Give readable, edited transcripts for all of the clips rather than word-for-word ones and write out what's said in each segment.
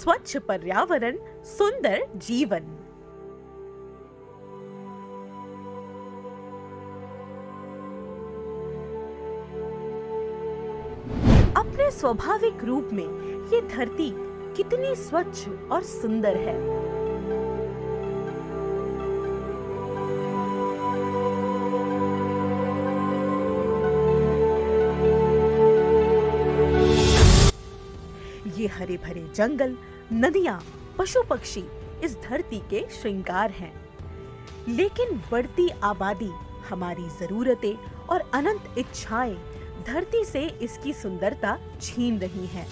स्वच्छ पर्यावरण, सुंदर जीवन। अपने स्वाभाविक रूप में ये धरती कितनी स्वच्छ और सुंदर है। ये हरे भरे जंगल, नदियां, पशु पक्षी इस धरती के श्रृंगार हैं। लेकिन बढ़ती आबादी, हमारी जरूरतें और अनंत इच्छाएं धरती से इसकी सुंदरता छीन रही हैं।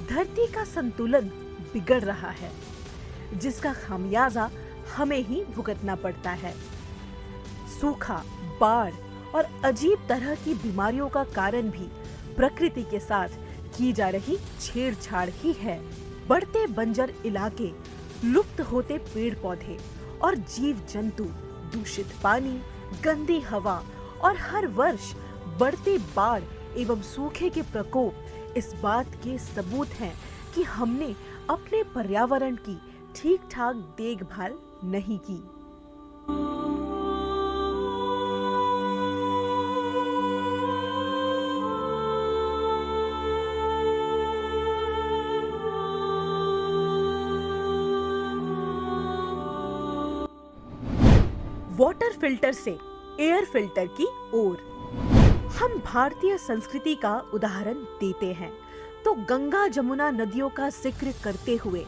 धरती का संतुलन बिगड़ रहा है, जिसका खामियाजा हमें ही भुगतना पड़ता है। सूखा, बाढ़ और अजीब तरह की बीमारियों का कारण भी प्रकृति के साथ की जा रही छेड़छाड़ ही है। बढ़ते बंजर इलाके, लुप्त होते पेड़ पौधे और जीव जंतु, दूषित पानी, गंदी हवा और हर वर्ष बढ़ते बाढ़ एवं सूखे के प्रकोप इस बात के सबूत हैं कि हमने अपने पर्यावरण की ठीक ठाक देखभाल नहीं की। वाटर फिल्टर से एयर फिल्टर की ओर हम भारतीय संस्कृति का उदाहरण देते हैं तो गंगा जमुना नदियों का जिक्र करते हुए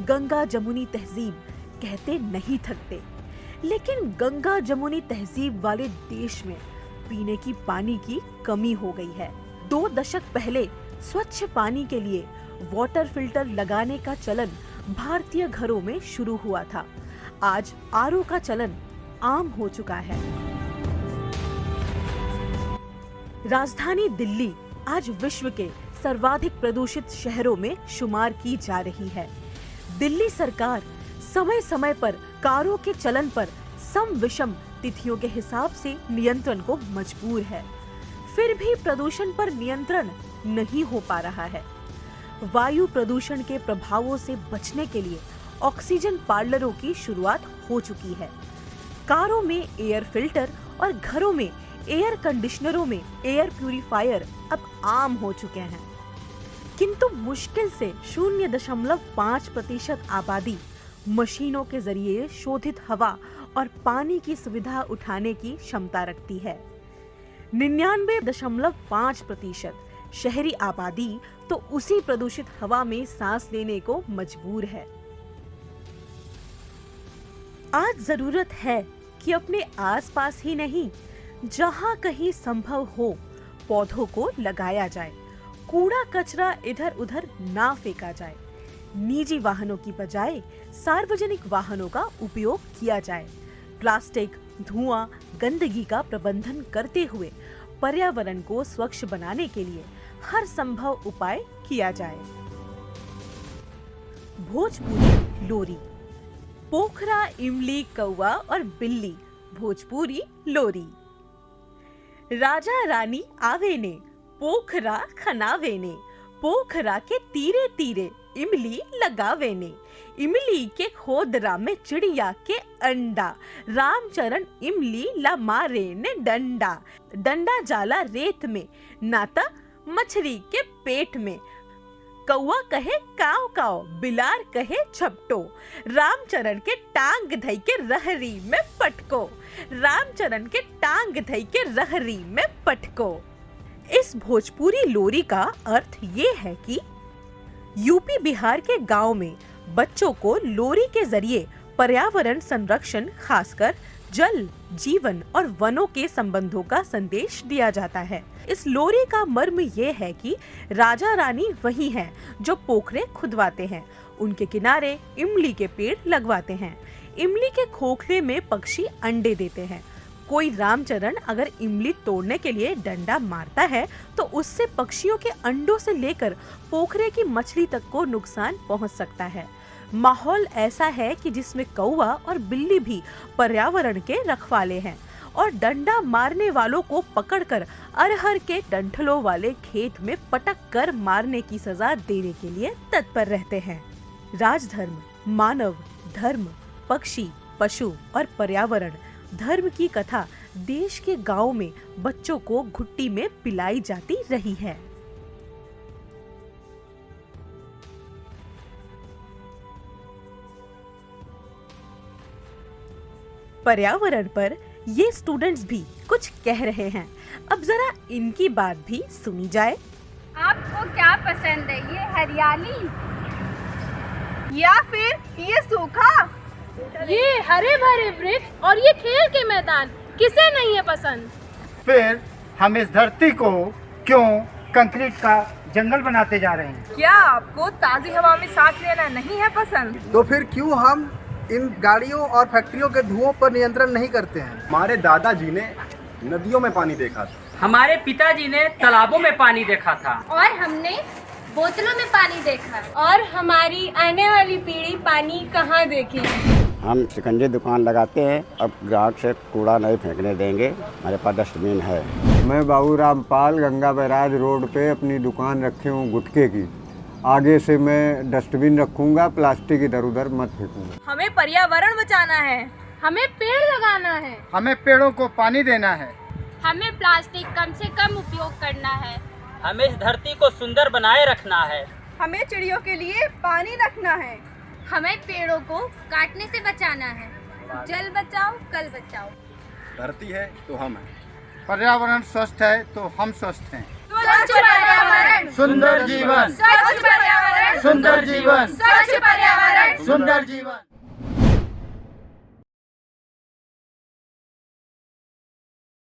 गंगा जमुनी तहजीब कहते नहीं थकते। लेकिन गंगा जमुनी तहजीब वाले देश में पीने की पानी की कमी हो गई है। 2 दशक पहले स्वच्छ पानी के लिए वाटर फिल्टर लगाने का चलन भारतीय घरों में शुरू हुआ था। आज आरओ का चलन आम हो चुका है। राजधानी दिल्ली आज विश्व के सर्वाधिक प्रदूषित शहरों में शुमार की जा रही है। दिल्ली सरकार समय समय पर कारों के चलन पर सम विषम तिथियों के हिसाब से नियंत्रण को मजबूर है, फिर भी प्रदूषण पर नियंत्रण नहीं हो पा रहा है। वायु प्रदूषण के प्रभावों से बचने के लिए ऑक्सीजन पार्लरों की शुरुआत हो चुकी है। कारों में एयर फिल्टर और घरों में एयर कंडीशनरों में एयर प्यूरिफायर अब आम हो चुके हैं। किंतु मुश्किल से 0.5% आबादी मशीनों के जरिए शोधित हवा और पानी की सुविधा उठाने की क्षमता रखती है। 99.5% शहरी आबादी तो उसी प्रदूषित हवा में सांस लेने को मजबूर है। आज जरूरत है कि अपने आसपास ही नहीं, जहां कहीं संभव हो, पौधों को लगाया जाए। कूड़ा कचरा इधर उधर ना फेंका जाए। निजी वाहनों की बजाय सार्वजनिक वाहनों का उपयोग किया जाए। प्लास्टिक, धुआं, गंदगी का प्रबंधन करते हुए पर्यावरण को स्वच्छ बनाने के लिए हर संभव उपाय किया जाए। भोजपुरी लोरी। पोखरा, इमली, कौवा और बिल्ली, भोजपुरी लोरी। राजा रानी आवे ने, पोखरा खनावे ने, पोखरा के तीरे तीरे इमली लगावे ने। इमली के खोदरा में चिड़िया के अंडा, रामचरण इमली ला मारे ने डंडा। डंडा जाला रेत में, नाता मछली के पेट में। कौवा कहे काव काव, बिलार कहे छपटो। रामचरण के टांग धई के रहरी में पटको। रामचरण के टांग धई के रहरी में पटको। इस भोजपुरी लोरी का अर्थ ये है कि यूपी बिहार के गांव में बच्चों को लोरी के जरिए पर्यावरण संरक्षण, खासकर जल, जीवन और वनों के संबंधों का संदेश दिया जाता है। इस लोरी का मर्म ये है कि राजा रानी वही हैं जो पोखरे खुदवाते हैं, उनके किनारे इमली के पेड़ लगवाते हैं। इमली के खोखले में पक्षी अंडे देते हैं। कोई रामचरण अगर इमली तोड़ने के लिए डंडा मारता है तो उससे पक्षियों के अंडों से लेकर पोखरे की मछली तक को नुकसान पहुंच सकता है। माहौल ऐसा है कि जिसमें कौवा और बिल्ली भी पर्यावरण के रखवाले हैं। और डंडा मारने वालों को पकड़कर अरहर के डंठलों वाले खेत में पटक कर मारने की सजा देने के लिए तत्पर रहते हैं। राजधर्म, मानव धर्म, पक्षी, पशु और पर्यावरण धर्म की कथा देश के गांव में बच्चों को घुट्टी में पिलाई जाती रही है। पर्यावरण पर ये स्टूडेंट्स भी कुछ कह रहे हैं। अब जरा इनकी बात भी सुनी जाए। आपको क्या पसंद है, ये हरियाली या फिर ये सूखा? ये हरे भरे वृक्ष और ये खेल के मैदान किसे नहीं है पसंद? फिर हम इस धरती को क्यों कंक्रीट का जंगल बनाते जा रहे हैं? क्या आपको ताज़ी हवा में सांस लेना नहीं है पसंद? तो फिर क्यों हम इन गाड़ियों और फैक्ट्रियों के धुओं पर नियंत्रण नहीं करते हैं? हमारे दादाजी ने नदियों में पानी देखा था, हमारे पिताजी ने तालाबों में पानी देखा था, और हमने बोतलों में पानी देखा, और हमारी आने वाली पीढ़ी पानी कहाँ देखेगी? हम शिकंजी दुकान लगाते हैं, अब ग्राहक से कूड़ा नहीं फेंकने देंगे, हमारे पास डस्टबिन है। मैं बाबूराम पाल गंगा बैराज रोड पे अपनी दुकान रखे हूँ गुटखे की। आगे से मैं डस्टबिन रखूँगा, प्लास्टिक इधर उधर मत फेंकूँगा। हमें पर्यावरण बचाना है, हमें पेड़ लगाना है, हमें पेड़ों को पानी देना है, हमें प्लास्टिक कम से कम उपयोग करना है, हमें इस धरती को सुंदर बनाए रखना है, हमें चिड़ियों के लिए पानी रखना है, हमें पेड़ों को काटने से बचाना है। जल बचाओ कल बचाओ। धरती है तो हम हैं। पर्यावरण स्वस्थ है तो हम स्वस्थ हैं। स्वच्छ पर्यावरण, सुंदर जीवन, स्वच्छ पर्यावरण, सुंदर जीवन, स्वच्छ पर्यावरण, सुंदर जीवन।